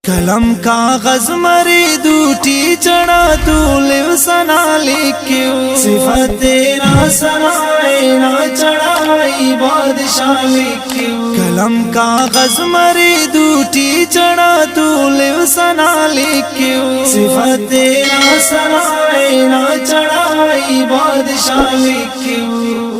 قلم کاغذ مری دوٹی چڑھا تو لیو سنا لکھیو صفت تیرا سنائے نہ چڑھائی بادشاہ لکھیو قلم کاغذ مری دوٹی چڑھا تو لیو سنا لکھیو صفت تیرا سنائے نہ چڑھائی بادشاہ لکھیو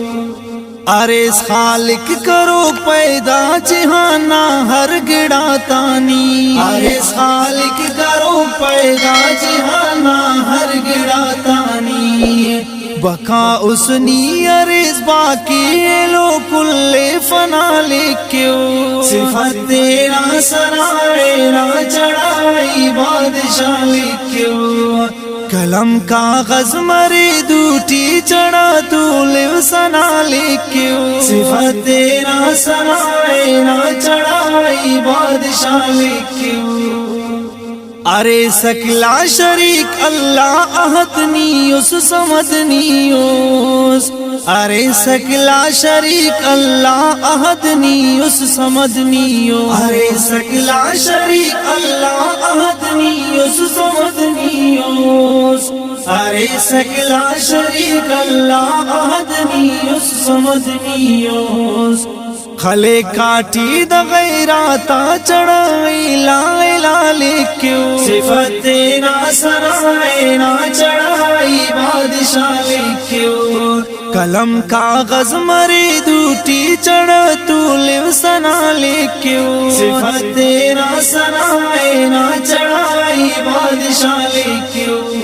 ارس خالق کرو پیدا جہانا ہر گڑا تانی ارس خالق کرو پیدا جہانا ہر گڑا تانی بقا اسنی ارس باقی لو کل فنا لکھیو صفت تیرا سنائے نہ چڑھائی بادشاہ لکھیو قلم کاغذ مری دوٹی چڑھا تو لیو سنا لکھیو صفت تیرا سنائے نہ چڑھائی بادشاہ لکھیو ارے سکلا شریک اللہ احد نیوس سمد نیوس ارے سکلا شریک اللہ احد نیوس سمد نیوس ارے سکلا شریک اللہ احد نیوس سمد نیوس ارے سکلا شریک اللہ احد نیوس سمد نیوس خلے کاٹی دا غیراتا چڑھائی لا الہ لکھیو صفت تیرا سنائے نہ چڑھائی بادشاہ لکھیو قلم کاغذ مری دوٹی چڑھا تو لیو سنا لکھیو صفت تیرا سنائے نہ چڑھائی بادشاہ لکھیو